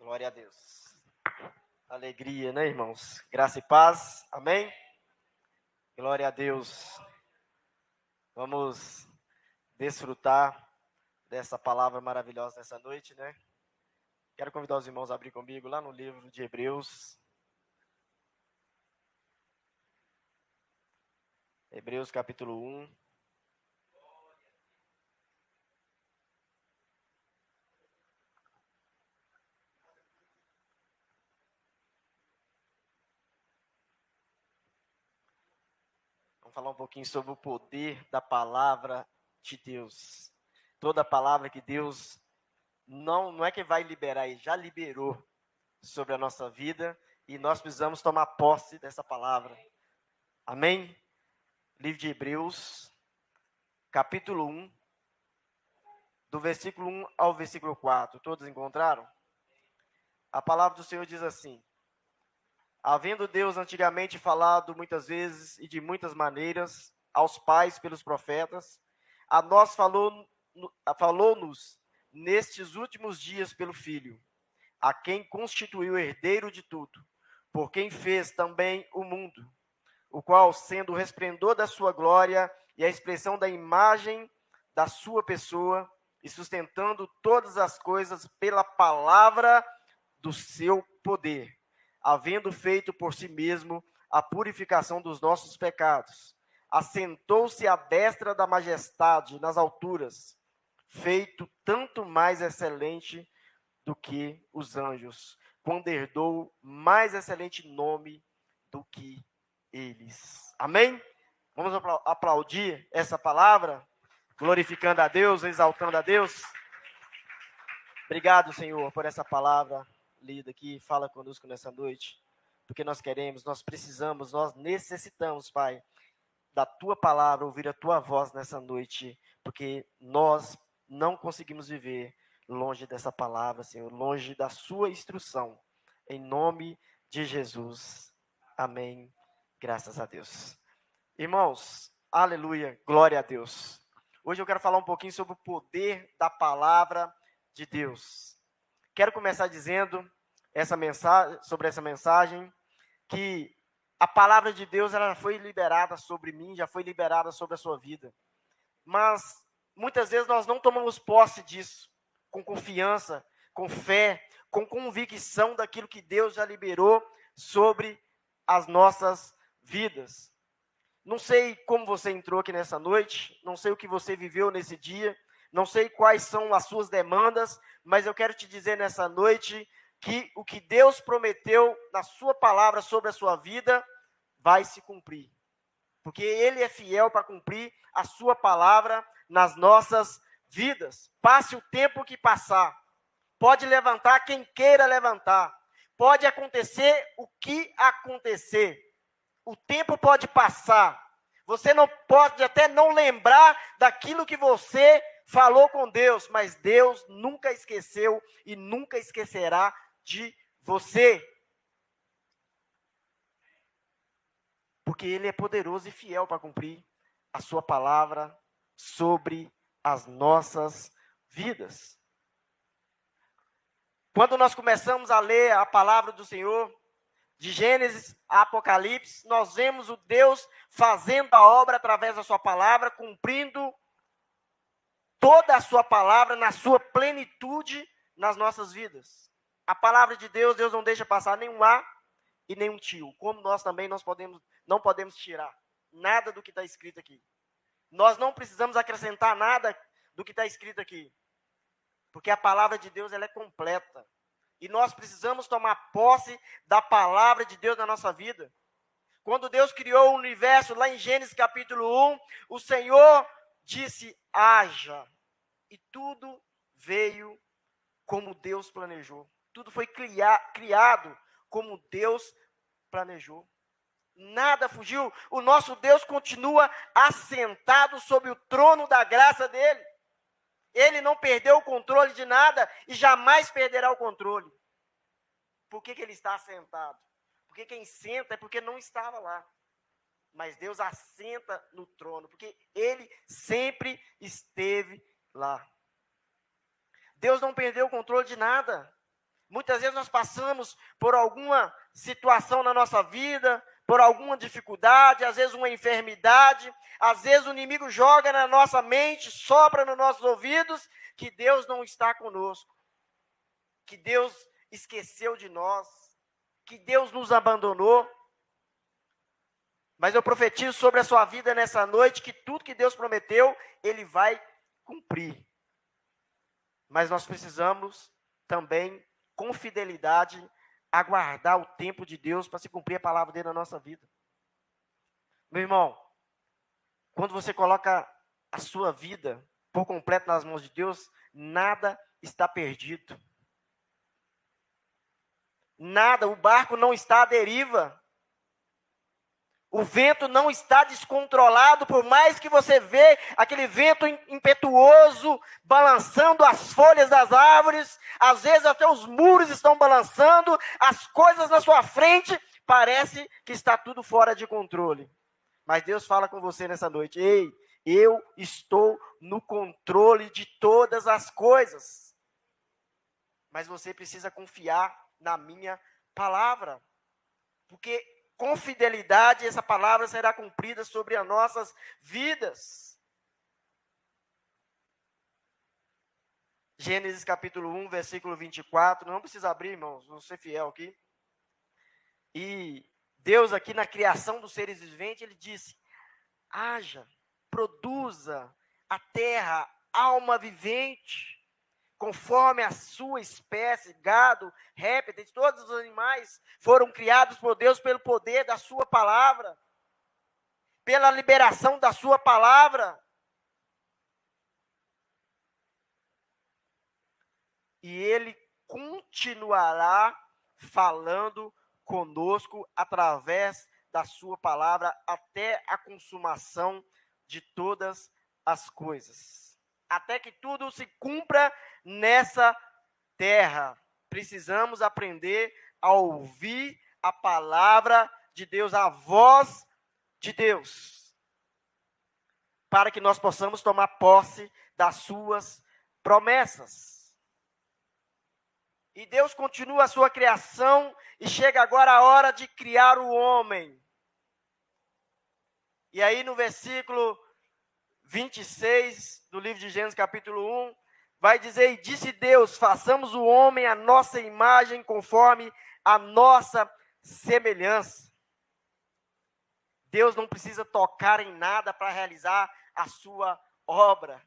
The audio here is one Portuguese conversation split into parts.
Glória a Deus. Alegria, né, irmãos? Graça e paz. Amém? Glória a Deus. Vamos desfrutar dessa palavra maravilhosa nessa noite, né? Quero convidar os irmãos a abrir comigo lá no livro de Hebreus. Hebreus capítulo 1. Vamos falar um pouquinho sobre o poder da palavra de Deus. Toda palavra que Deus não é que vai liberar, Ele já liberou sobre a nossa vida e nós precisamos tomar posse dessa palavra. Amém? Livro de Hebreus, capítulo 1, do versículo 1 ao versículo 4. Todos encontraram? A palavra do Senhor diz assim: havendo Deus antigamente falado muitas vezes e de muitas maneiras aos pais pelos profetas, a nós falou-nos nestes últimos dias pelo Filho, a quem constituiu herdeiro de tudo, por quem fez também o mundo, o qual, sendo o resplendor da sua glória e a expressão da imagem da sua pessoa, e sustentando todas as coisas pela palavra do seu poder, havendo feito por si mesmo a purificação dos nossos pecados, assentou-se à destra da majestade nas alturas, feito tanto mais excelente do que os anjos, quando herdou mais excelente nome do que eles. Amém? Vamos aplaudir essa palavra, glorificando a Deus, exaltando a Deus. Obrigado, Senhor, por essa palavra lida aqui. Fala conosco nessa noite, porque nós queremos, nós precisamos, nós necessitamos, Pai, da Tua palavra, ouvir a Tua voz nessa noite, porque nós não conseguimos viver longe dessa palavra, Senhor, longe da Sua instrução. Em nome de Jesus. Amém. Graças a Deus. Irmãos, aleluia, glória a Deus. Hoje eu quero falar um pouquinho sobre o poder da palavra de Deus. Quero começar dizendo sobre essa mensagem, que a palavra de Deus ela foi liberada sobre mim, já foi liberada sobre a sua vida. Mas muitas vezes nós não tomamos posse disso, com confiança, com fé, com convicção daquilo que Deus já liberou sobre as nossas vidas. Não sei como você entrou aqui nessa noite, não sei o que você viveu nesse dia, não sei quais são as suas demandas, mas eu quero te dizer nessa noite que o que Deus prometeu na sua palavra sobre a sua vida vai se cumprir. Porque Ele é fiel para cumprir a sua palavra nas nossas vidas. Passe o tempo que passar. Pode levantar quem queira levantar. Pode acontecer o que acontecer. O tempo pode passar. Você não pode até não lembrar daquilo que você falou com Deus, mas Deus nunca esqueceu e nunca esquecerá de você. Porque Ele é poderoso e fiel para cumprir a sua palavra sobre as nossas vidas. Quando nós começamos a ler a palavra do Senhor, de Gênesis a Apocalipse, nós vemos o Deus fazendo a obra através da sua palavra, cumprindo toda a sua palavra na sua plenitude nas nossas vidas. A palavra de Deus, Deus não deixa passar nenhum A e nenhum tio, como nós também não podemos tirar nada do que está escrito aqui. Nós não precisamos acrescentar nada do que está escrito aqui, porque a palavra de Deus ela é completa. E nós precisamos tomar posse da palavra de Deus na nossa vida. Quando Deus criou o universo, lá em Gênesis capítulo 1, o Senhor disse, haja. E tudo veio como Deus planejou. Tudo foi criado como Deus planejou. Nada fugiu. O nosso Deus continua assentado sobre o trono da graça dele. Ele não perdeu o controle de nada e jamais perderá o controle. Por que ele está assentado? Porque quem senta é porque não estava lá. Mas Deus assenta no trono, porque Ele sempre esteve lá. Deus não perdeu o controle de nada. Muitas vezes nós passamos por alguma situação na nossa vida, por alguma dificuldade, às vezes uma enfermidade, às vezes o inimigo joga na nossa mente, sopra nos nossos ouvidos, que Deus não está conosco, que Deus esqueceu de nós, que Deus nos abandonou. Mas eu profetizo sobre a sua vida nessa noite, que tudo que Deus prometeu, Ele vai cumprir. Mas nós precisamos também, com fidelidade, aguardar o tempo de Deus para se cumprir a palavra dele na nossa vida. Meu irmão, quando você coloca a sua vida por completo nas mãos de Deus, nada está perdido. Nada, o barco não está à deriva. O vento não está descontrolado, por mais que você vê aquele vento impetuoso, balançando as folhas das árvores, às vezes até os muros estão balançando, as coisas na sua frente, parece que está tudo fora de controle. Mas Deus fala com você nessa noite: ei, eu estou no controle de todas as coisas. Mas você precisa confiar na minha palavra, porque com fidelidade essa palavra será cumprida sobre as nossas vidas. Gênesis capítulo 1, versículo 24, não precisa abrir, irmãos, vou ser fiel aqui. E Deus aqui na criação dos seres viventes, Ele disse: haja, produza a terra alma vivente, conforme a sua espécie, gado, répteis, todos os animais foram criados por Deus pelo poder da sua palavra, pela liberação da sua palavra. E Ele continuará falando conosco através da sua palavra até a consumação de todas as coisas. Até que tudo se cumpra nessa terra. Precisamos aprender a ouvir a palavra de Deus, a voz de Deus, para que nós possamos tomar posse das suas promessas. E Deus continua a sua criação e chega agora a hora de criar o homem. E aí no versículo 26 do livro de Gênesis capítulo 1, vai dizer: e disse Deus, façamos o homem à nossa imagem, conforme a nossa semelhança. Deus não precisa tocar em nada para realizar a sua obra.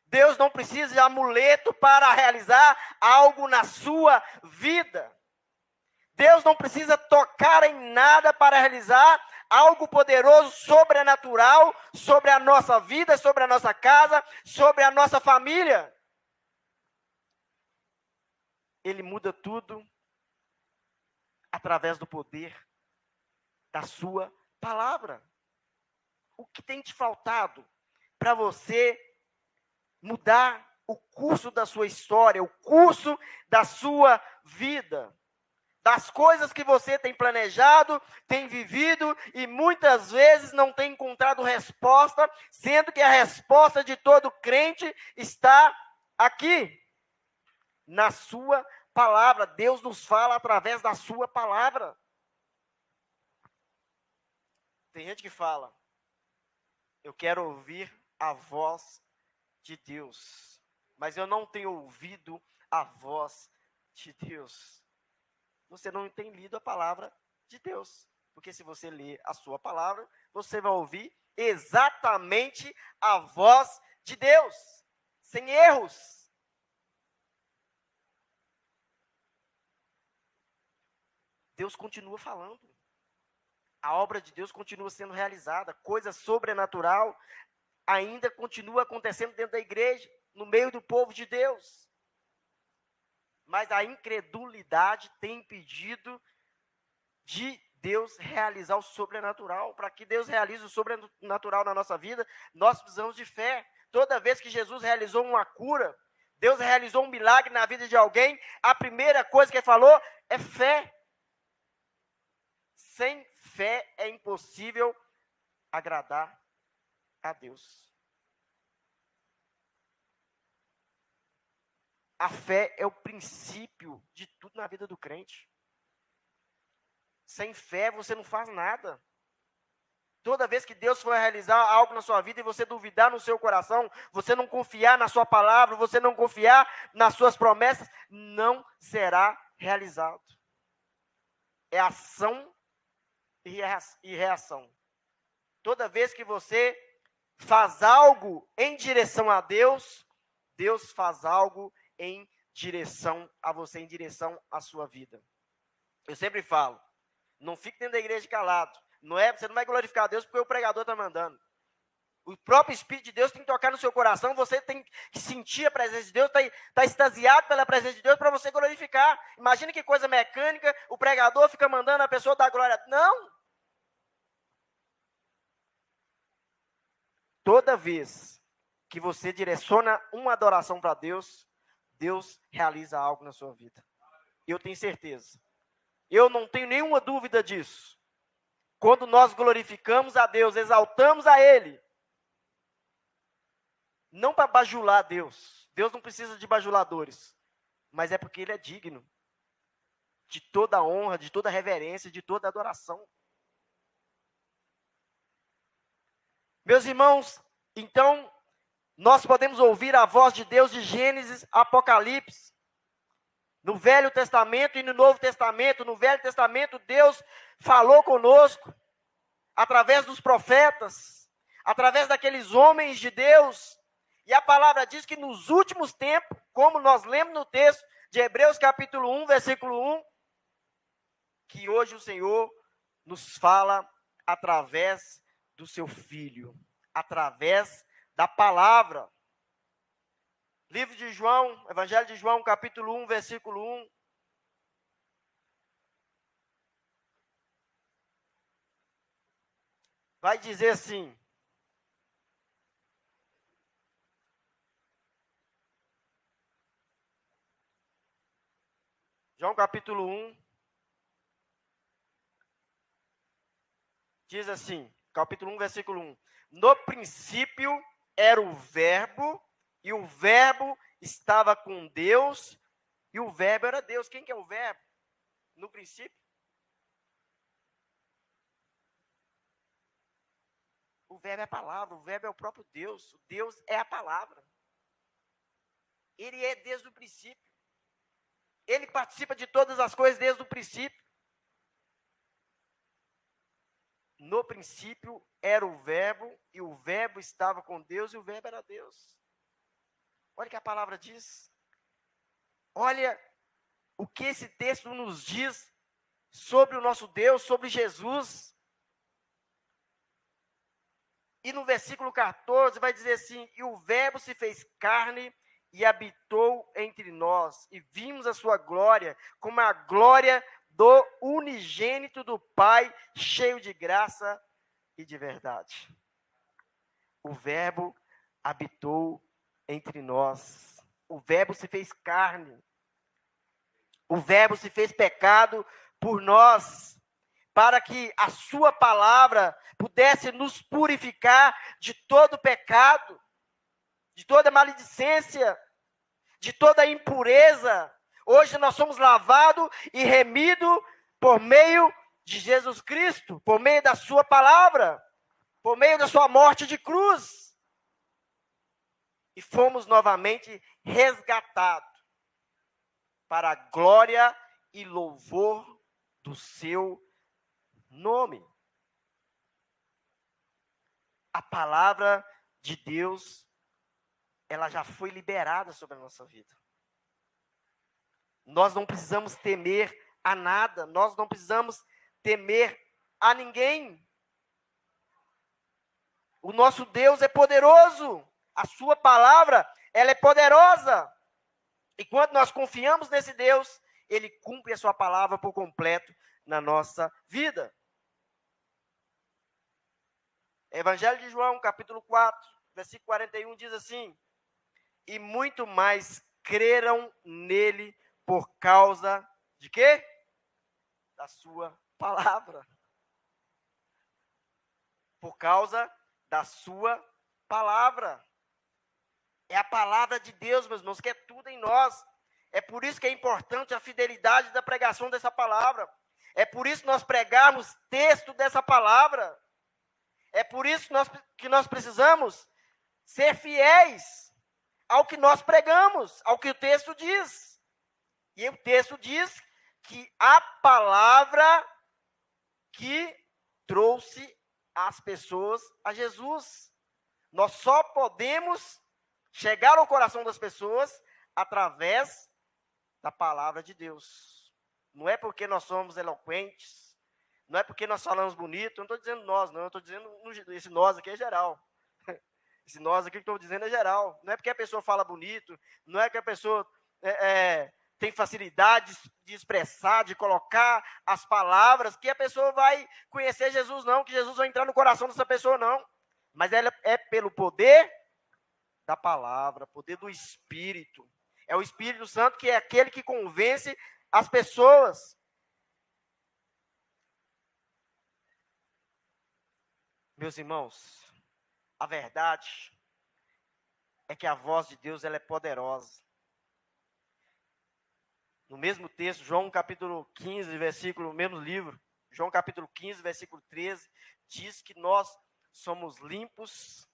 Deus não precisa de amuleto para realizar algo na sua vida. Deus não precisa tocar em nada para realizar algo poderoso, sobrenatural, sobre a nossa vida, sobre a nossa casa, sobre a nossa família. Ele muda tudo através do poder da sua palavra. O que tem te faltado para você mudar o curso da sua história, o curso da sua vida? Das coisas que você tem planejado, tem vivido e muitas vezes não tem encontrado resposta, sendo que a resposta de todo crente está aqui, na sua palavra. Deus nos fala através da sua palavra. Tem gente que fala: eu quero ouvir a voz de Deus, mas eu não tenho ouvido a voz de Deus. Você não tem lido a palavra de Deus, porque se você ler a sua palavra, você vai ouvir exatamente a voz de Deus, sem erros. Deus continua falando, a obra de Deus continua sendo realizada, coisa sobrenatural ainda continua acontecendo dentro da igreja, no meio do povo de Deus. Mas a incredulidade tem impedido de Deus realizar o sobrenatural. Para que Deus realize o sobrenatural na nossa vida, nós precisamos de fé. Toda vez que Jesus realizou uma cura, Deus realizou um milagre na vida de alguém, a primeira coisa que Ele falou é fé. Sem fé é impossível agradar a Deus. A fé é o princípio de tudo na vida do crente. Sem fé você não faz nada. Toda vez que Deus for realizar algo na sua vida e você duvidar no seu coração, você não confiar na sua palavra, você não confiar nas suas promessas, não será realizado. É ação e reação. Toda vez que você faz algo em direção a Deus, Deus faz algo em direção a você, em direção à sua vida. Eu sempre falo, não fique dentro da igreja calado. Você não vai glorificar a Deus porque o pregador está mandando. O próprio Espírito de Deus tem que tocar no seu coração, você tem que sentir a presença de Deus, tá extasiado pela presença de Deus para você glorificar. Imagina que coisa mecânica, o pregador fica mandando a pessoa dar glória. Não! Toda vez que você direciona uma adoração para Deus, Deus realiza algo na sua vida. Eu tenho certeza. Eu não tenho nenhuma dúvida disso. Quando nós glorificamos a Deus, exaltamos a Ele, não para bajular Deus. Deus não precisa de bajuladores, mas é porque Ele é digno de toda honra, de toda reverência, de toda adoração. Meus irmãos, então, nós podemos ouvir a voz de Deus de Gênesis a Apocalipse. No Velho Testamento e no Novo Testamento. No Velho Testamento, Deus falou conosco, através dos profetas, através daqueles homens de Deus. E a palavra diz que nos últimos tempos, como nós lemos no texto de Hebreus capítulo 1, versículo 1, que hoje o Senhor nos fala através do seu Filho, através da palavra. Livro de João, Evangelho de João, capítulo 1, versículo 1. Vai dizer assim: João capítulo 1, diz assim, capítulo 1, versículo 1. No princípio era o verbo, e o verbo estava com Deus, e o verbo era Deus. Quem que é o verbo? No princípio? O verbo é a palavra, o verbo é o próprio Deus. O Deus é a palavra. Ele é desde o princípio. Ele participa de todas as coisas desde o princípio. No princípio era o verbo, e o verbo estava com Deus, e o verbo era Deus. Olha o que a palavra diz. Olha o que esse texto nos diz sobre o nosso Deus, sobre Jesus. E no versículo 14 vai dizer assim: e o verbo se fez carne e habitou entre nós, e vimos a sua glória, como a glória do unigênito do Pai, cheio de graça e de verdade. O verbo habitou entre nós. O verbo se fez carne. O verbo se fez pecado por nós, para que a sua palavra pudesse nos purificar de todo pecado, de toda maledicência, de toda impureza. Hoje nós somos lavados e remidos por meio de Jesus Cristo, por meio da sua palavra, por meio da sua morte de cruz. E fomos novamente resgatados para a glória e louvor do seu nome. A palavra de Deus, ela já foi liberada sobre a nossa vida. Nós não precisamos temer a nada, nós não precisamos temer a ninguém. O nosso Deus é poderoso, a sua palavra, ela é poderosa. E quando nós confiamos nesse Deus, Ele cumpre a sua palavra por completo na nossa vida. Evangelho de João, capítulo 4, versículo 41, diz assim: e muito mais creram nele por causa de quê? Da sua palavra. Por causa da sua palavra. É a palavra de Deus, meus irmãos, que é tudo em nós. É por isso que é importante a fidelidade da pregação dessa palavra. É por isso que nós pregarmos texto dessa palavra. É por isso que nós precisamos ser fiéis ao que nós pregamos, ao que o texto diz. E o texto diz que a palavra que trouxe as pessoas a Jesus. Nós só podemos chegar ao coração das pessoas através da palavra de Deus. Não é porque nós somos eloquentes, não é porque nós falamos bonito, eu não estou dizendo nós, não, eu estou dizendo esse nós aqui é geral. Esse nós aqui que estou dizendo é geral. Não é porque a pessoa fala bonito, não é que a pessoa tem facilidade de expressar, de colocar as palavras, que a pessoa vai conhecer Jesus, não, que Jesus vai entrar no coração dessa pessoa, não. Mas ela é pelo poder da palavra, poder do Espírito. É o Espírito Santo que é aquele que convence as pessoas. Meus irmãos, a verdade é que a voz de Deus ela é poderosa. No mesmo texto, João capítulo 15, versículo, mesmo livro, João capítulo 15, versículo 13, diz que nós somos limpos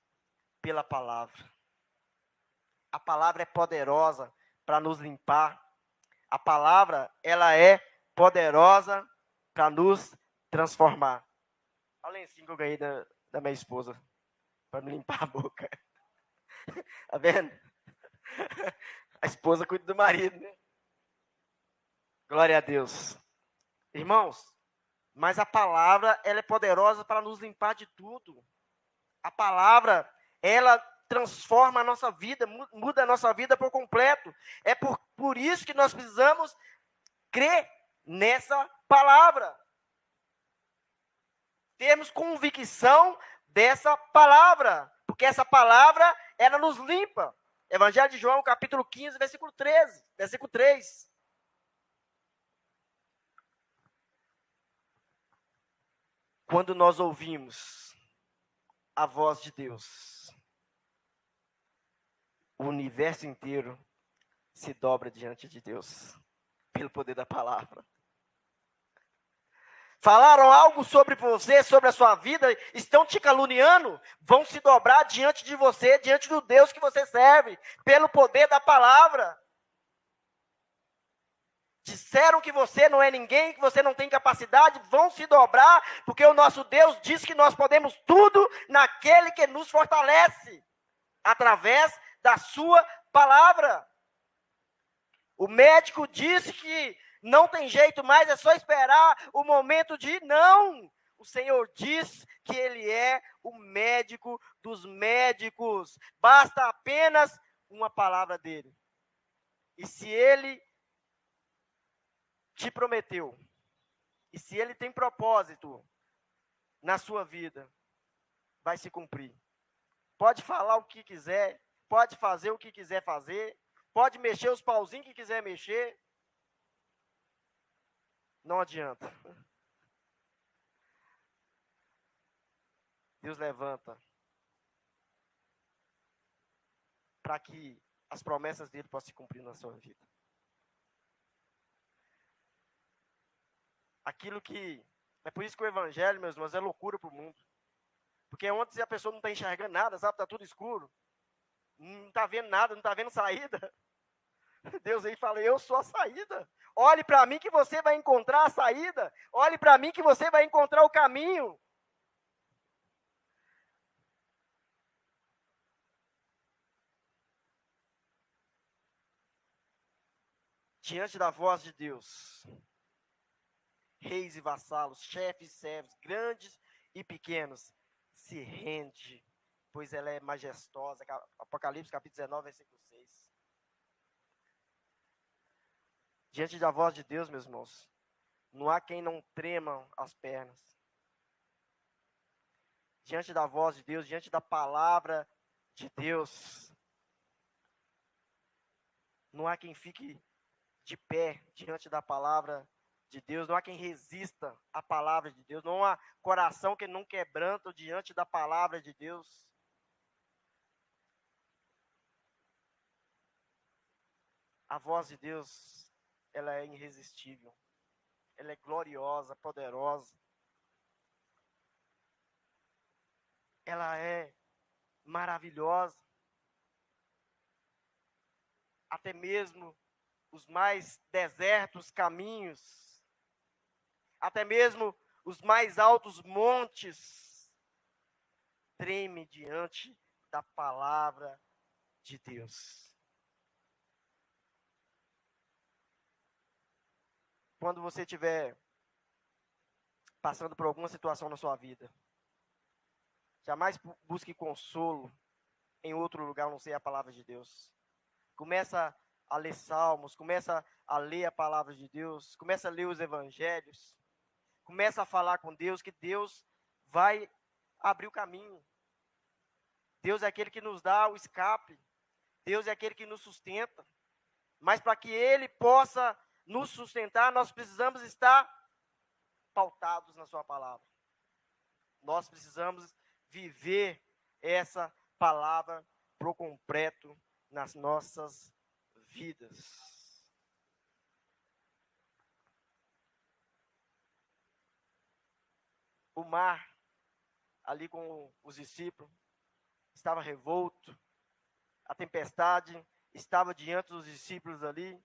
pela palavra. A palavra é poderosa para nos limpar. A palavra, ela é poderosa para nos transformar. Olha o lencinho que eu ganhei da minha esposa, para me limpar a boca. Tá vendo? A esposa cuida do marido, né? Glória a Deus. Irmãos, mas a palavra, ela é poderosa para nos limpar de tudo. A palavra, ela transforma a nossa vida, muda a nossa vida por completo. É por isso que nós precisamos crer nessa palavra. Termos convicção dessa palavra. Porque essa palavra, ela nos limpa. Evangelho de João, capítulo 15, versículo 13, versículo 3. Quando nós ouvimos a voz de Deus, o universo inteiro se dobra diante de Deus, pelo poder da palavra. Falaram algo sobre você, sobre a sua vida, estão te caluniando, vão se dobrar diante de você, diante do Deus que você serve, pelo poder da palavra. Disseram que você não é ninguém, que você não tem capacidade, vão se dobrar, porque o nosso Deus diz que nós podemos tudo naquele que nos fortalece, através da sua palavra. O médico disse que não tem jeito mais, é só esperar o momento de ir. Não! O Senhor diz que Ele é o médico dos médicos. Basta apenas uma palavra dEle. E se Ele te prometeu, e se Ele tem propósito na sua vida, vai se cumprir. Pode falar o que quiser, pode fazer o que quiser fazer, pode mexer os pauzinhos que quiser mexer, não adianta. Deus levanta para que as promessas dele possam se cumprir na sua vida. Aquilo que... É por isso que o evangelho, meus irmãos, é loucura para o mundo. Porque ontem a pessoa não está enxergando nada, sabe? Está tudo escuro. Não está vendo nada, não está vendo saída. Deus aí fala, eu sou a saída. Olhe para mim que você vai encontrar a saída. Olhe para mim que você vai encontrar o caminho. Diante da voz de Deus, reis e vassalos, chefes e servos, grandes e pequenos, se rende, pois ela é majestosa. Apocalipse capítulo 19, versículo 6. Diante da voz de Deus, meus irmãos, não há quem não trema as pernas. Diante da voz de Deus, diante da palavra de Deus, não há quem fique de pé diante da palavra de Deus, não há quem resista à palavra de Deus, não há coração que não quebranta diante da palavra de Deus. A voz de Deus, ela é irresistível. Ela é gloriosa, poderosa. Ela é maravilhosa. Até mesmo os mais desertos caminhos, até mesmo os mais altos montes, tremem diante da palavra de Deus. Quando você estiver passando por alguma situação na sua vida, jamais busque consolo em outro lugar, a não ser a palavra de Deus. Começa a ler salmos, começa a ler a palavra de Deus, começa a ler os evangelhos, começa a falar com Deus, que Deus vai abrir o caminho. Deus é aquele que nos dá o escape, Deus é aquele que nos sustenta, mas para que Ele possa nos sustentar, nós precisamos estar pautados na sua palavra. Nós precisamos viver essa palavra por completo nas nossas vidas. O mar, ali com os discípulos, estava revolto. A tempestade estava diante dos discípulos ali.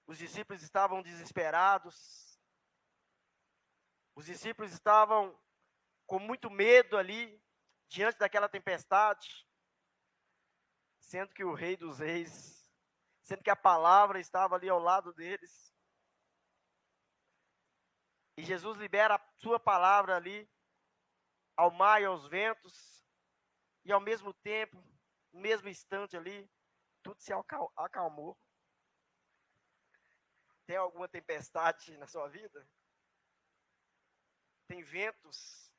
Os discípulos estavam desesperados. Os discípulos estavam com muito medo ali, diante daquela tempestade. Sendo que o Rei dos Reis, sendo que a palavra estava ali ao lado deles. E Jesus libera a sua palavra ali, ao mar e aos ventos. E ao mesmo tempo, no mesmo instante ali, tudo se acalmou. Tem alguma tempestade na sua vida? Tem ventos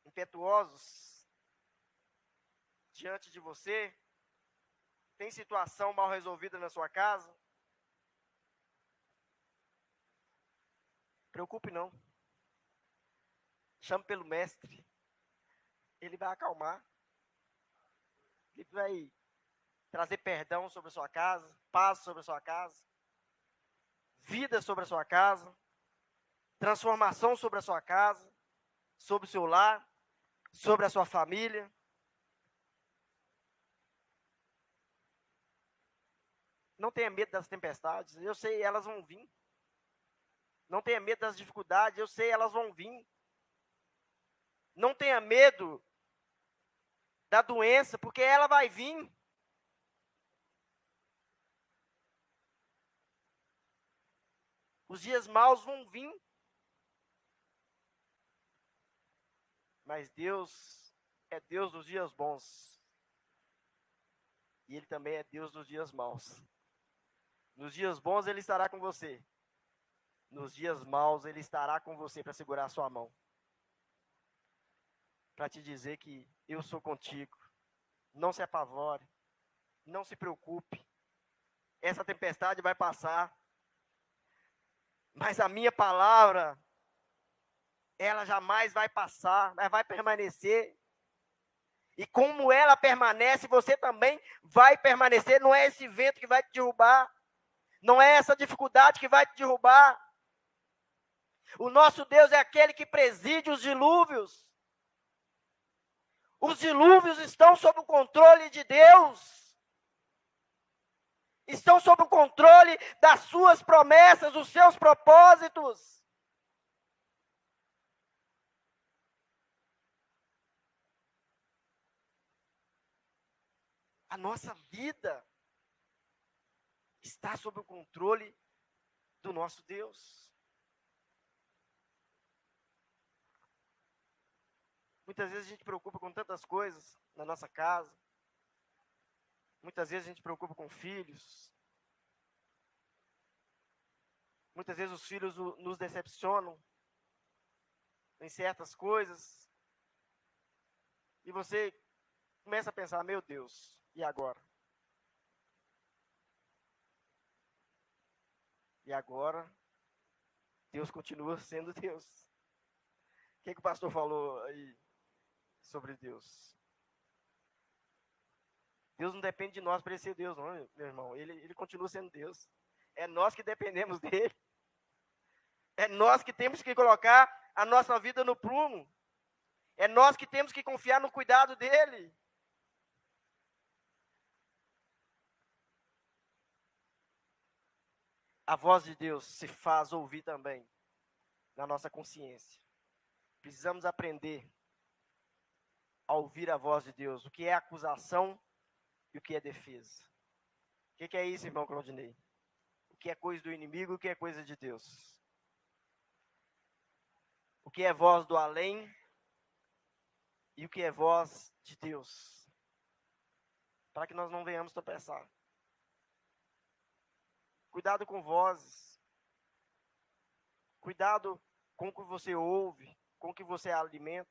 impetuosos diante de você? Tem situação mal resolvida na sua casa? Preocupe não. Chame pelo mestre. Ele vai acalmar. Ele vai trazer perdão sobre a sua casa, paz sobre a sua casa, vida sobre a sua casa, transformação sobre a sua casa, sobre o seu lar, sobre a sua família. Não tenha medo das tempestades, eu sei, elas vão vir. Não tenha medo das dificuldades, eu sei, elas vão vir. Não tenha medo da doença, porque ela vai vir. Os dias maus vão vir. Mas Deus é Deus dos dias bons. E Ele também é Deus dos dias maus. Nos dias bons Ele estará com você. Nos dias maus Ele estará com você para segurar a sua mão. Para te dizer que eu sou contigo. Não se apavore. Não se preocupe. Essa tempestade vai passar. Mas a minha palavra, ela jamais vai passar, mas vai permanecer. E como ela permanece, você também vai permanecer. Não é esse vento que vai te derrubar. Não é essa dificuldade que vai te derrubar. O nosso Deus é aquele que preside os dilúvios. Os dilúvios estão sob o controle de Deus. Estão sob o controle das suas promessas, dos seus propósitos. A nossa vida está sob o controle do nosso Deus. Muitas vezes a gente preocupa com tantas coisas na nossa casa. Muitas vezes a gente preocupa com filhos. Muitas vezes os filhos nos decepcionam em certas coisas. E você começa a pensar, meu Deus, e agora? E agora, Deus continua sendo Deus. O que o pastor falou aí sobre Deus? Deus não depende de nós para ele ser Deus, não, meu irmão. Ele continua sendo Deus. É nós que dependemos dele. É nós que temos que colocar a nossa vida no prumo. É nós que temos que confiar no cuidado dele. A voz de Deus se faz ouvir também na nossa consciência. Precisamos aprender a ouvir a voz de Deus. O que é acusação e o que é defesa. O que é isso, irmão Claudinei? O que é coisa do inimigo e o que é coisa de Deus? O que é voz do além e o que é voz de Deus? Para que nós não venhamos tropeçar. Cuidado com vozes. Cuidado com o que você ouve, com o que você alimenta.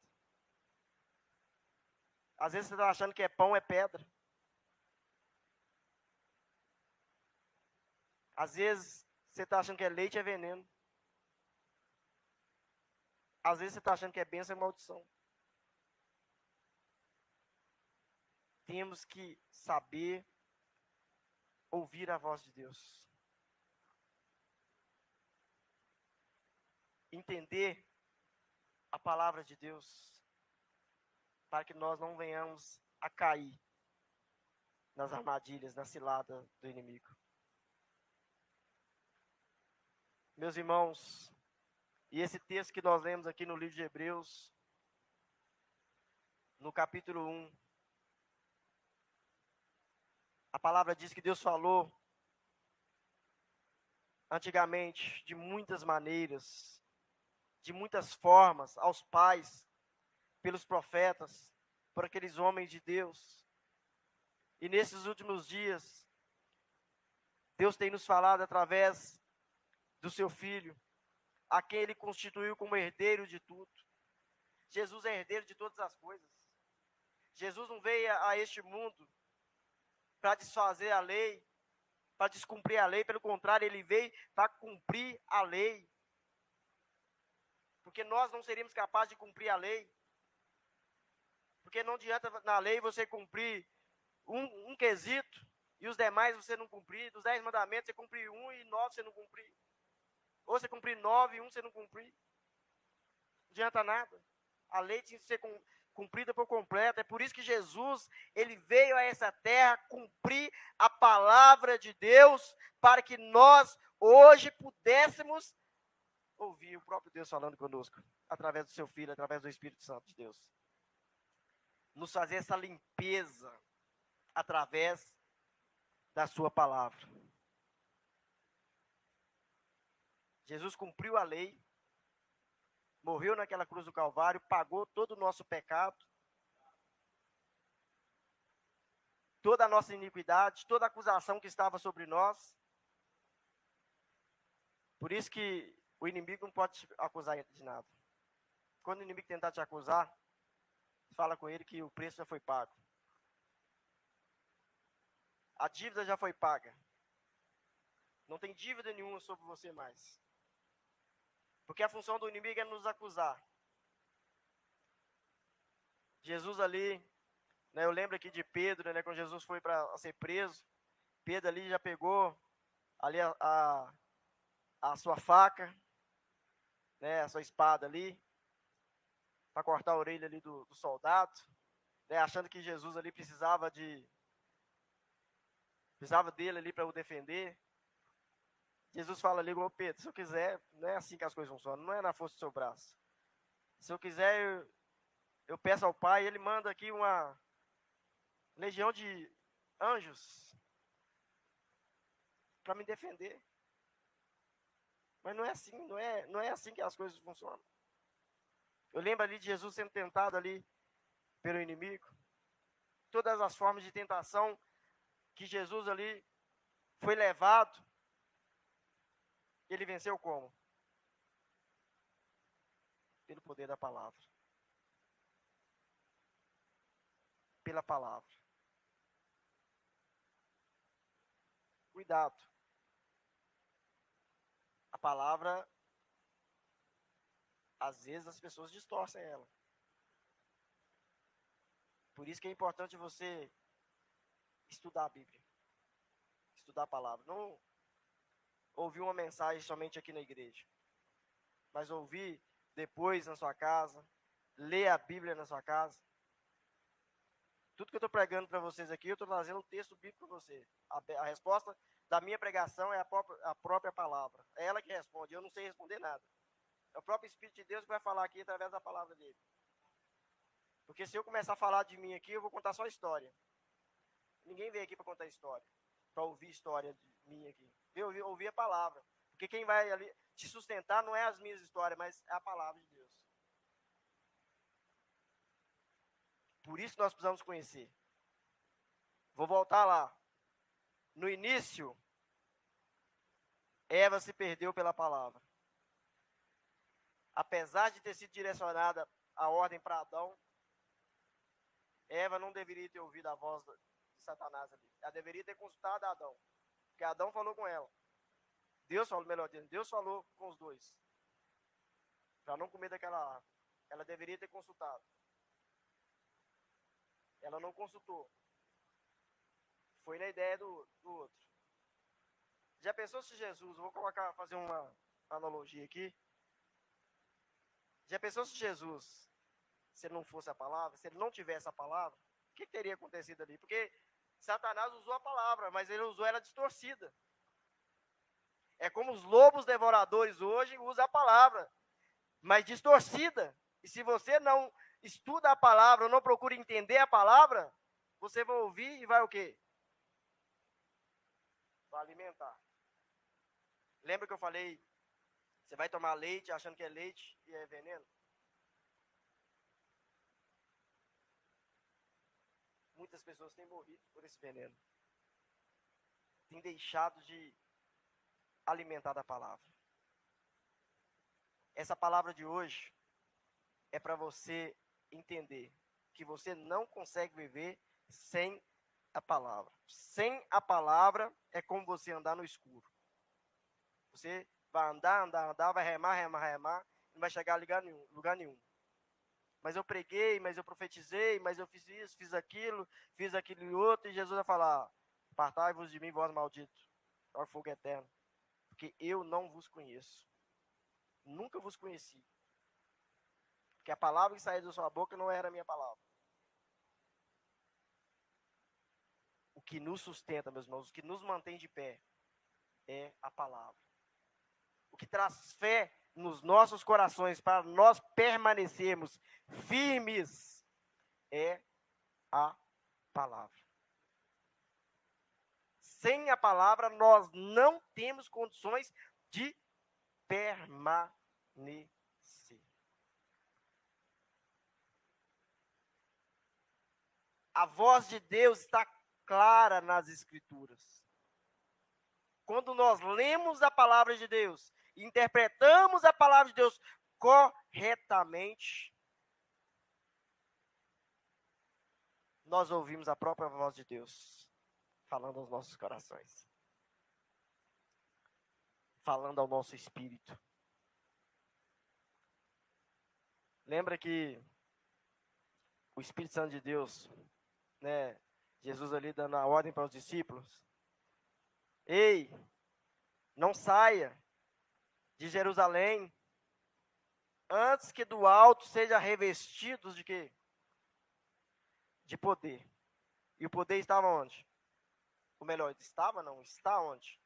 Às vezes você está achando que é pão, é pedra. Às vezes você está achando que é leite, é veneno. Às vezes você está achando que é bênção, é maldição. Temos que saber ouvir a voz de Deus. Entender a palavra de Deus. Para que nós não venhamos a cair nas armadilhas, na cilada do inimigo. Meus irmãos, e esse texto que nós lemos aqui no livro de Hebreus, no capítulo 1, a palavra diz que Deus falou antigamente de muitas maneiras, de muitas formas, aos pais, pelos profetas, por aqueles homens de Deus. E nesses últimos dias, Deus tem nos falado através do seu Filho, a quem Ele constituiu como herdeiro de tudo. Jesus é herdeiro de todas as coisas. Jesus não veio a este mundo para desfazer a lei, para descumprir a lei. Pelo contrário, Ele veio para cumprir a lei. Porque nós não seríamos capazes de cumprir a lei. Porque não adianta na lei você cumprir um quesito e os demais você não cumprir. Dos 10 mandamentos você cumprir 1 e 9 você não cumprir. Ou você cumprir 9 e 1 você não cumprir. Não adianta nada. A lei tinha que ser cumprida por completo. É por isso que Jesus, ele veio a essa terra cumprir a palavra de Deus, para que nós hoje pudéssemos ouvir o próprio Deus falando conosco, através do seu Filho, através do Espírito Santo de Deus. Nos fazer essa limpeza através da sua palavra. Jesus cumpriu a lei, morreu naquela cruz do Calvário, pagou todo o nosso pecado, toda a nossa iniquidade, toda a acusação que estava sobre nós. Por isso que o inimigo não pode te acusar de nada. Quando o inimigo tentar te acusar, fala com ele que o preço já foi pago. A dívida já foi paga. Não tem dívida nenhuma sobre você mais. Porque a função do inimigo é nos acusar. Jesus ali, né, eu lembro aqui de Pedro, né, quando Jesus foi para ser preso, Pedro ali já pegou ali a sua faca, né, a sua espada ali, para cortar a orelha ali do soldado, né, achando que Jesus ali precisava dele ali para o defender. Jesus fala ali, ô Pedro, se eu quiser, não é assim que as coisas funcionam, não é na força do seu braço. Se eu quiser, eu peço ao Pai, Ele manda aqui uma legião de anjos para me defender. Mas não é assim, não é assim que as coisas funcionam. Eu lembro ali de Jesus sendo tentado ali pelo inimigo. Todas as formas de tentação que Jesus ali foi levado, ele venceu como? Pelo poder da palavra. Pela palavra. Cuidado. A palavra, às vezes as pessoas distorcem ela. Por isso que é importante você estudar a Bíblia. Estudar a palavra. Não ouvir uma mensagem somente aqui na igreja, mas ouvir depois na sua casa, ler a Bíblia na sua casa. Tudo que eu estou pregando para vocês aqui, eu estou trazendo um texto bíblico para você. A resposta da minha pregação é a própria palavra. É ela que responde, eu não sei responder nada. É o próprio Espírito de Deus que vai falar aqui através da palavra dele. Porque se eu começar a falar de mim aqui, eu vou contar só história. Ninguém veio aqui para contar história, para ouvir história de mim aqui. Veio ouvir a palavra. Porque quem vai ali te sustentar não é as minhas histórias, mas é a palavra de Deus. Por isso nós precisamos conhecer. Vou voltar lá. No início, Eva se perdeu pela palavra. Apesar de ter sido direcionada a ordem para Adão, Eva não deveria ter ouvido a voz de Satanás ali. Ela deveria ter consultado Adão. Porque Adão falou com ela. Deus falou com os dois. Para não comer daquela árvore. Ela deveria ter consultado. Ela não consultou. Foi na ideia do outro. Já pensou se Jesus, vou fazer uma analogia aqui. Já pensou se Jesus, se ele não fosse a palavra, se ele não tivesse a palavra, o que teria acontecido ali? Porque Satanás usou a palavra, mas ele usou ela distorcida. É como os lobos devoradores hoje usam a palavra, mas distorcida. E se você não estuda a palavra, não procura entender a palavra, você vai ouvir e vai o quê? Vai alimentar. Lembra que eu falei, você vai tomar leite achando que é leite e é veneno? Muitas pessoas têm morrido por esse veneno. Têm deixado de alimentar da palavra. Essa palavra de hoje é para você entender que você não consegue viver sem a palavra. Sem a palavra é como você andar no escuro. Você vai andar, vai remar, não vai chegar a lugar nenhum. Mas eu preguei, mas eu profetizei, mas eu fiz isso, fiz aquilo e outro, e Jesus vai falar: apartai-vos de mim, vós malditos, ao fogo eterno, porque eu não vos conheço. Nunca vos conheci. Porque a palavra que saiu da sua boca não era a minha palavra. O que nos sustenta, meus irmãos, o que nos mantém de pé é a palavra. O que traz fé nos nossos corações para nós permanecermos firmes é a palavra. Sem a palavra, nós não temos condições de permanecer. A voz de Deus está clara nas Escrituras. Quando nós lemos a palavra de Deus, interpretamos a palavra de Deus corretamente, nós ouvimos a própria voz de Deus falando aos nossos corações, falando ao nosso espírito. Lembra que o Espírito Santo de Deus, né, Jesus ali dando a ordem para os discípulos: ei, não saia de Jerusalém antes que do alto seja revestidos de quê? De poder. E o poder estava onde? Ou melhor, estava não, está onde?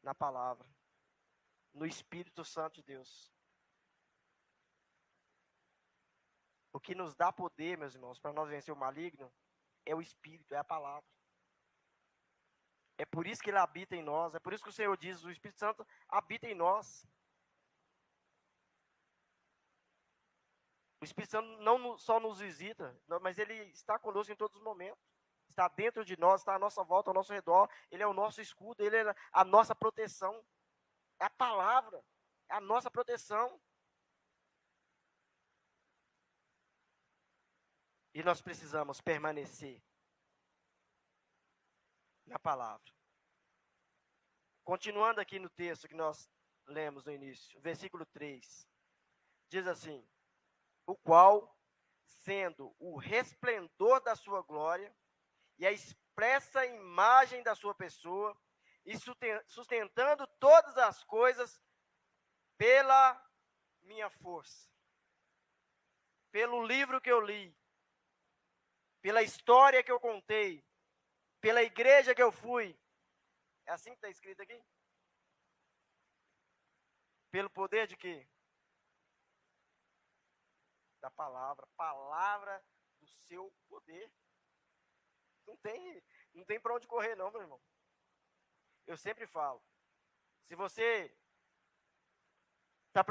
Na palavra. No Espírito Santo de Deus. O que nos dá poder, meus irmãos, para nós vencer o maligno, é o Espírito, é a palavra. É por isso que ele habita em nós, é por isso que o Senhor diz: o Espírito Santo habita em nós. O Espírito Santo não só nos visita, mas ele está conosco em todos os momentos. Está dentro de nós, está à nossa volta, ao nosso redor. Ele é o nosso escudo, ele é a nossa proteção. É a palavra, é a nossa proteção. E nós precisamos permanecer na palavra. Continuando aqui no texto que nós lemos no início, versículo 3. Diz assim: o qual, sendo o resplendor da sua glória e a expressa imagem da sua pessoa e sustentando todas as coisas pela minha força, pelo livro que eu li, pela história que eu contei, pela igreja que eu fui. É assim que está escrito aqui? Pelo poder de quê? Da palavra. Palavra do seu poder. Não tem para onde correr não, meu irmão. Eu sempre falo. Se você está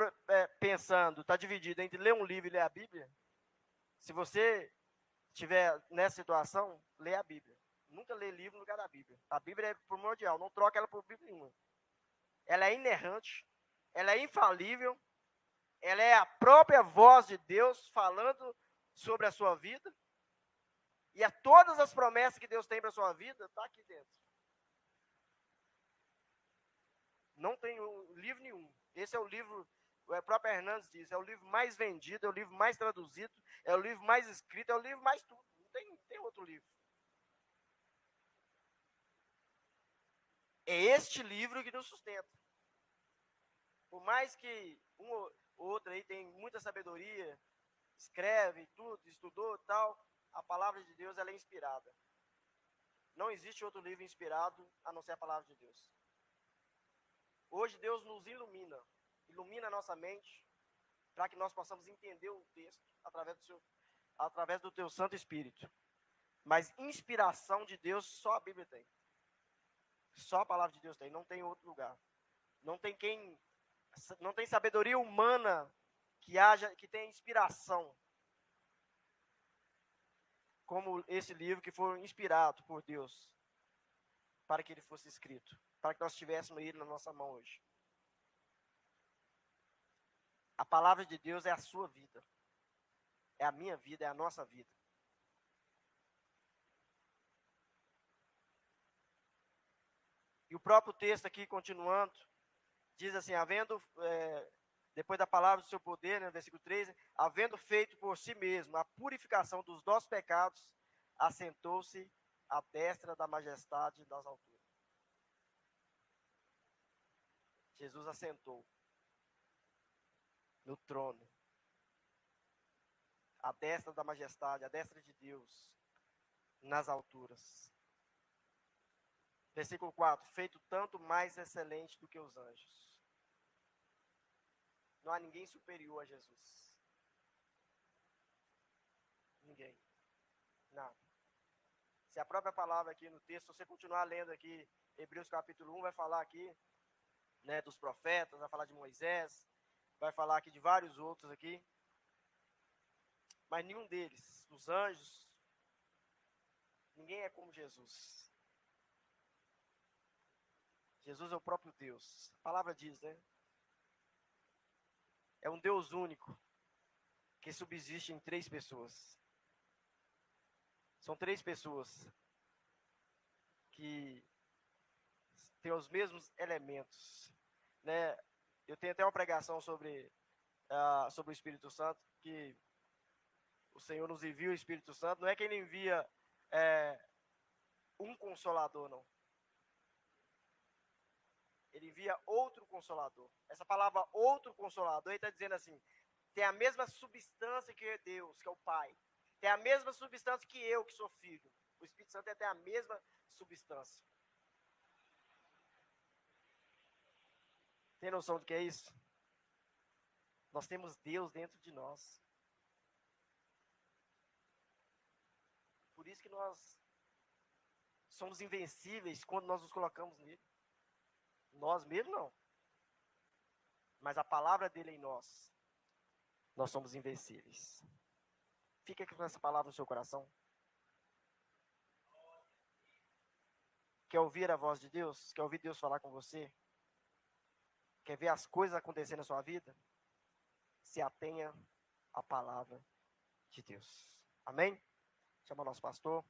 pensando, está dividido entre ler um livro e ler a Bíblia, se você estiver nessa situação, lê a Bíblia. Nunca lê livro no lugar da Bíblia. A Bíblia é primordial, não troca ela por Bíblia nenhuma. Ela é inerrante, ela é infalível, ela é a própria voz de Deus falando sobre a sua vida. E todas as promessas que Deus tem para a sua vida, está aqui dentro. Não tem livro nenhum. Esse é o livro, o próprio Hernandes diz, é o livro mais vendido, é o livro mais traduzido, é o livro mais escrito, é o livro mais tudo. Não tem outro livro. É este livro que nos sustenta. Por mais que um ou outro aí tem muita sabedoria, escreve tudo, estudou e tal, a palavra de Deus ela é inspirada. Não existe outro livro inspirado a não ser a palavra de Deus. Hoje Deus nos ilumina a nossa mente, para que nós possamos entender o texto através do teu Santo Espírito. Mas inspiração de Deus só a Bíblia tem. Só a palavra de Deus tem, não tem outro lugar. Não tem sabedoria humana que tenha inspiração como esse livro que foi inspirado por Deus para que ele fosse escrito, para que nós tivéssemos ele na nossa mão hoje. A palavra de Deus é a sua vida, é a minha vida, é a nossa vida. E o próprio texto aqui, continuando, diz assim, depois da palavra do seu poder, né, versículo 13, havendo feito por si mesmo a purificação dos nossos pecados, assentou-se à destra da majestade das alturas. Jesus assentou no trono, à destra da majestade, à destra de Deus, nas alturas. Versículo 4, feito tanto mais excelente do que os anjos. Não há ninguém superior a Jesus. Ninguém. Nada. Se a própria palavra aqui no texto, se você continuar lendo aqui, Hebreus capítulo 1, vai falar aqui, né, dos profetas, vai falar de Moisés, vai falar aqui de vários outros aqui. Mas nenhum deles, os anjos, ninguém é como Jesus. Jesus é o próprio Deus. A palavra diz, né? É um Deus único, que subsiste em 3 pessoas. São 3 pessoas que têm os mesmos elementos, né? Eu tenho até uma pregação sobre o Espírito Santo, que o Senhor nos envia o Espírito Santo. Não é que ele envia um consolador, não. Ele envia outro consolador. Essa palavra outro consolador, ele está dizendo assim, tem a mesma substância que Deus, que é o Pai. Tem a mesma substância que eu, que sou filho. O Espírito Santo tem a mesma substância. Tem noção do que é isso? Nós temos Deus dentro de nós. Por isso que nós somos invencíveis quando nós nos colocamos nele. Nós mesmos não. Mas a palavra dele em nós somos invencíveis. Fica aqui com essa palavra no seu coração. Quer ouvir a voz de Deus? Quer ouvir Deus falar com você? Quer ver as coisas acontecerem na sua vida? Se atenha à palavra de Deus. Amém? Chama o nosso pastor.